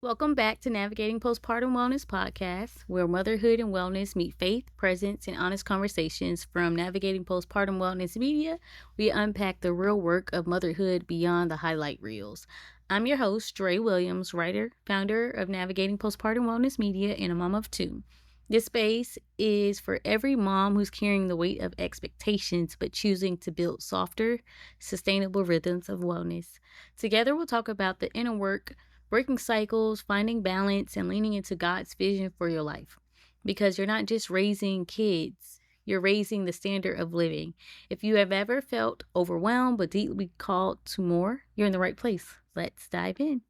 Welcome back to Navigating Postpartum Wellness podcast, where motherhood and wellness meet faith, presence, and honest conversations. From Navigating Postpartum Wellness Media, we unpack the real work of motherhood beyond the highlight reels. I'm your host, Dre Williams, writer, founder of Navigating Postpartum Wellness Media, and a mom of two. This space is for every mom who's carrying the weight of expectations but choosing to build softer, sustainable rhythms of wellness. Together, we'll talk about the inner work, breaking cycles, finding balance, and leaning into God's vision for your life. Because you're not just raising kids, you're raising the standard of living. If you have ever felt overwhelmed but deeply called to more, you're in the right place. Let's dive in.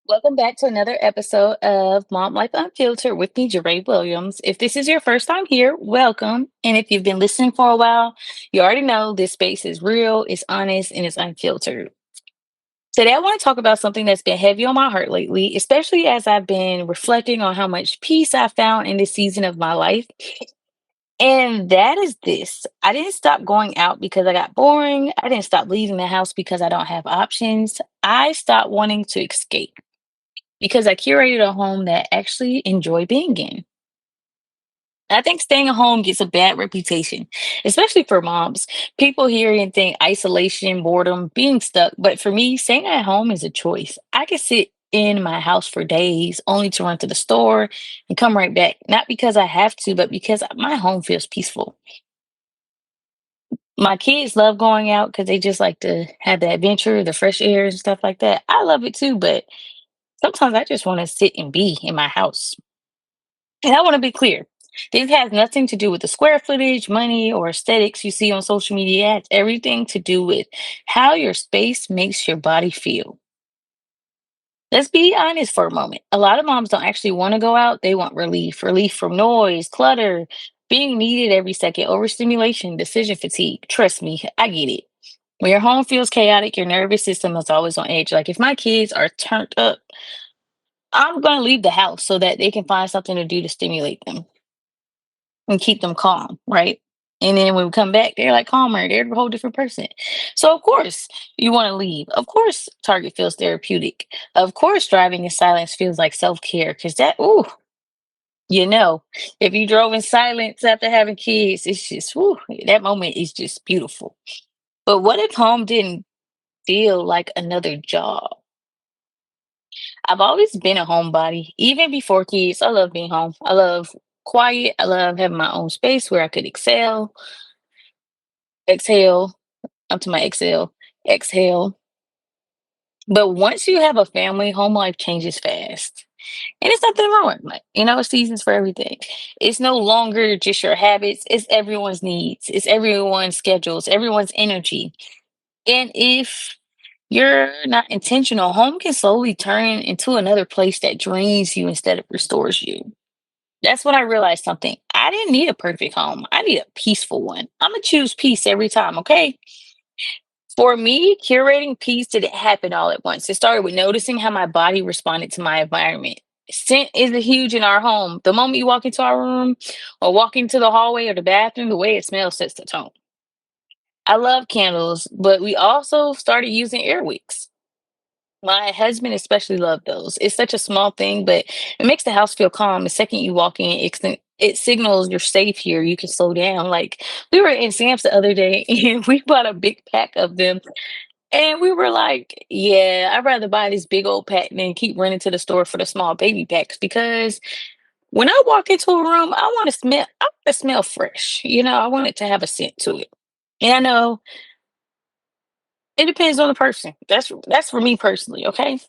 Welcome back to another episode of Mom Life Unfiltered with me, Jeray Williams. If this is your first time here, welcome. And if you've been listening for a while, you already know this space is real, it's honest, and it's unfiltered. Today, I want to talk about something that's been heavy on my heart lately, especially as I've been reflecting on how much peace I found in this season of my life. And that is this: I didn't stop going out because I got boring. I didn't stop leaving the house because I don't have options. I stopped wanting to escape because I curated a home that I actually enjoy being in. I think staying at home gets a bad reputation, especially for moms. People hear and think isolation, boredom, being stuck. But for me, staying at home is a choice. I could sit in my house for days only to run to the store and come right back. Not because I have to, but because my home feels peaceful. My kids love going out because they just like to have the adventure, the fresh air, and stuff like that. I love it too, but sometimes I just want to sit and be in my house. And I want to be clear. This has nothing to do with the square footage, money, or aesthetics you see on social media. It has everything to do with how your space makes your body feel. Let's be honest for a moment. A lot of moms don't actually want to go out. They want relief from noise, clutter, being needed every second, overstimulation, decision fatigue. Trust me, I get it. When your home feels chaotic, your nervous system is always on edge. Like if my kids are turned up, I'm going to leave the house so that they can find something to do to stimulate them and keep them calm, right? And then when we come back, they're like calmer. They're a whole different person. So of course you want to leave. Of course, Target feels therapeutic. Of course, driving in silence feels like self care because that, ooh, you know, if you drove in silence after having kids, it's just, ooh, that moment is just beautiful. But what if home didn't feel like another job? I've always been a homebody, even before kids. I love being home. I love quiet. I love having my own space where I could exhale, up to my exhale. But once you have a family, home life changes fast. And it's nothing wrong with it. Seasons for everything. It's no longer just your habits, it's everyone's needs, it's everyone's schedules, everyone's energy. And if you're not intentional, home can slowly turn into another place that drains you instead of restores you. That's when I realized something. I didn't need a perfect home. I need a peaceful one. I'm gonna choose peace every time, okay? For me, curating peace didn't happen all at once. It started with noticing how my body responded to my environment. Scent is huge in our home. The moment you walk into our room or walk into the hallway or the bathroom, the way it smells sets the tone. I love candles, but we also started using air wicks. My husband especially loved those. It's such a small thing, but it makes the house feel calm. The second you walk in, it signals you're safe here. You can slow down. Like we were in Sam's the other day and we bought a big pack of them. And we were like, yeah, I'd rather buy this big old pack than keep running to the store for the small baby packs because when I walk into a room, I want to smell fresh. I want it to have a scent to it. And I know it depends on the person. That's for me personally, okay?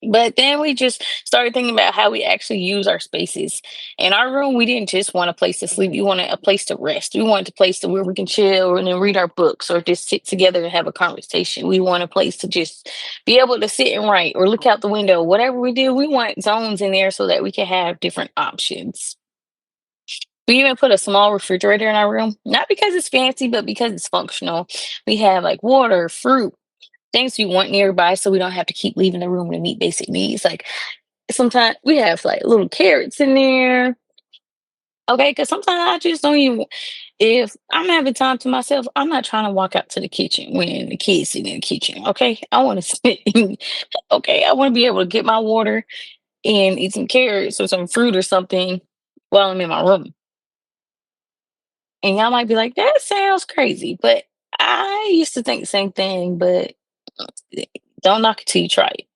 But then we just started thinking about how we actually use our spaces. In our room, we didn't just want a place to sleep. We wanted a place to rest. We wanted a place to where we can chill and then read our books or just sit together and have a conversation. We want a place to just be able to sit and write or look out the window. Whatever we do, we want zones in there so that we can have different options. We even put a small refrigerator in our room, not because it's fancy, but because it's functional. We have like water, fruit, things we want nearby so we don't have to keep leaving the room to meet basic needs. Like sometimes we have like little carrots in there. Okay, because sometimes I just don't even. If I'm having time to myself, I'm not trying to walk out to the kitchen when the kids sitting in the kitchen. Okay. I want to sit okay. I want to be able to get my water and eat some carrots or some fruit or something while I'm in my room. And y'all might be like, that sounds crazy. But I used to think the same thing, but eh, don't knock it till you try it.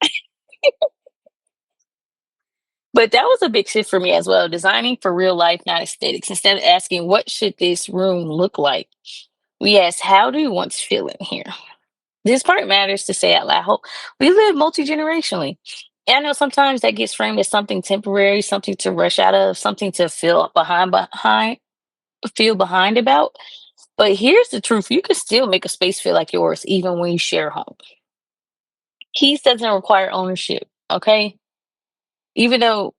But that was a big shift for me as well, designing for real life, not aesthetics. Instead of asking, what should this room look like? We ask, how do you want to feel in here? This part matters to say out loud. We live multi generationally. And I know sometimes that gets framed as something temporary, something to rush out of, something to feel behind about. But here's the truth: you can still make a space feel like yours, even when you share a home. Keys doesn't require ownership, okay? Even though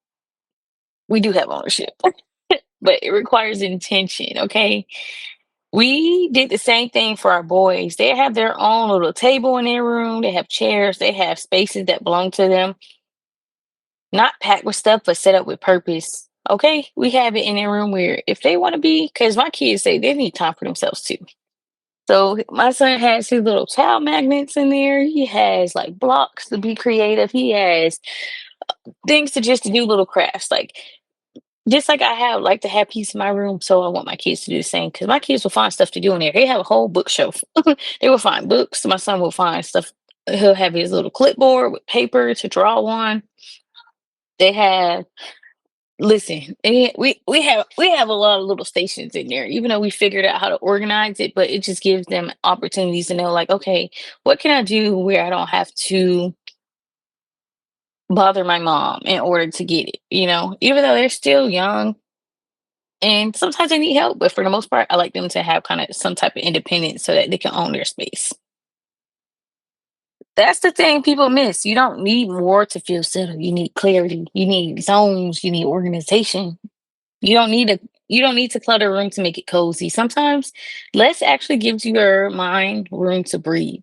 we do have ownership, but it requires intention, okay? We did the same thing for our boys. They have their own little table in their room, they have chairs, they have spaces that belong to them, not packed with stuff, but set up with purpose. Okay, we have it in their room where if they want to be, because my kids say they need time for themselves too. So my son has his little towel magnets in there. He has like blocks to be creative. He has things to just to do little crafts. Like just like I have like to have peace in my room, so I want my kids to do the same. Because my kids will find stuff to do in there. They have a whole bookshelf. They will find books. My son will find stuff. He'll have his little clipboard with paper to draw on. They have listen. We have a lot of little stations in there. Even though we figured out how to organize it, but it just gives them opportunities to know, like, okay, what can I do where I don't have to bother my mom in order to get it? Even though they're still young and sometimes they need help, but for the most part, I like them to have kind of some type of independence so that they can own their space. That's the thing people miss. You don't need more to feel settled. You need clarity. You need zones. You need organization. You don't need a you don't need to clutter a room to make it cozy. Sometimes less actually gives your mind room to breathe.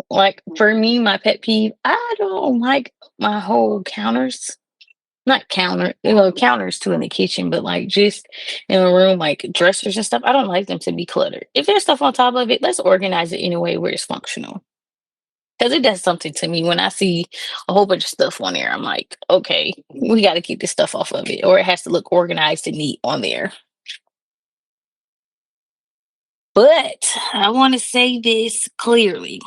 Like for me, my pet peeve, I don't like my whole counters. Not counters too in the kitchen, but like just in a room, like dressers and stuff. I don't like them to be cluttered. If there's stuff on top of it, let's organize it in a way where it's functional. Because it does something to me when I see a whole bunch of stuff on there. I'm like, okay, we got to keep this stuff off of it, or it has to look organized and neat on there. But I want to say this clearly,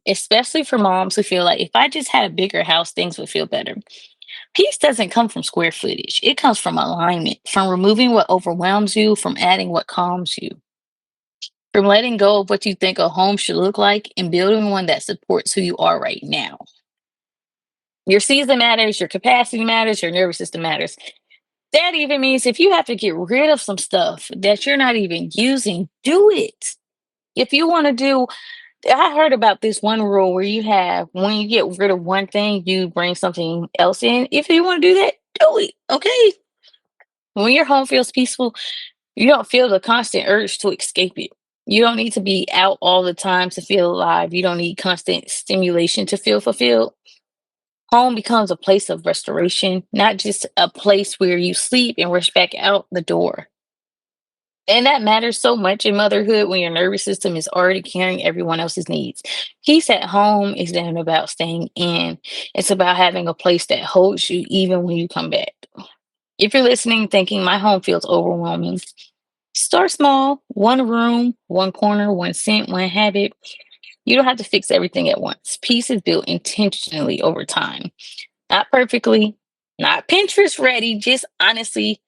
especially for moms who feel like if I just had a bigger house, things would feel better. Peace doesn't come from square footage, it comes from alignment, from removing what overwhelms you, from adding what calms you, from letting go of what you think a home should look like and building one that supports who you are right now. Your season matters, your capacity matters, your nervous system matters. That even means if you have to get rid of some stuff that you're not even using, do it. If you want to do I heard about this one rule where you have when you get rid of one thing, you bring something else in. If you want to do that, do it. Okay. When your home feels peaceful, you don't feel the constant urge to escape it. You don't need to be out all the time to feel alive. You don't need constant stimulation to feel fulfilled. Home becomes a place of restoration, not just a place where you sleep and rush back out the door. And that matters so much in motherhood when your nervous system is already carrying everyone else's needs. Peace at home isn't about staying in, it's about having a place that holds you even when you come back. If you're listening thinking my home feels overwhelming, start small, one room, one corner, one scent, one habit. You don't have to fix everything at once. Peace is built intentionally over time, not perfectly, not Pinterest ready, just honestly,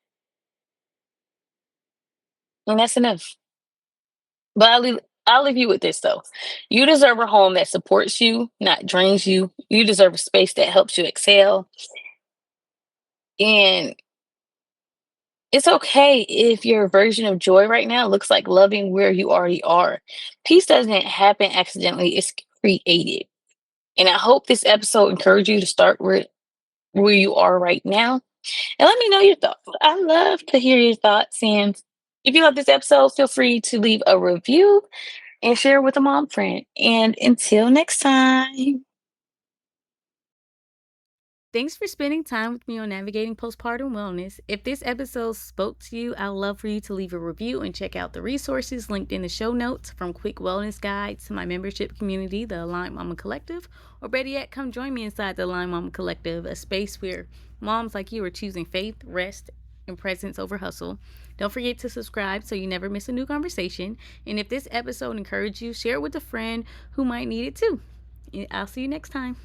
and that's enough. But I'll leave you with this though. You deserve a home that supports you, not drains you. You deserve a space that helps you excel. And it's okay if your version of joy right now looks like loving where you already are. Peace doesn't happen accidentally, it's created. And I hope this episode encouraged you to start where you are right now. And let me know your thoughts. I love to hear your thoughts. And if you love this episode, feel free to leave a review and share with a mom friend. And until next time. Thanks for spending time with me on Navigating Postpartum Wellness. If this episode spoke to you, I'd love for you to leave a review and check out the resources linked in the show notes, from quick wellness guides to my membership community, the Aligned Mama Collective, or better yet, come join me inside the Aligned Mama Collective, a space where moms like you are choosing faith, rest, and presence over hustle. Don't forget to subscribe so you never miss a new conversation. And if this episode encouraged you, share it with a friend who might need it too. I'll see you next time.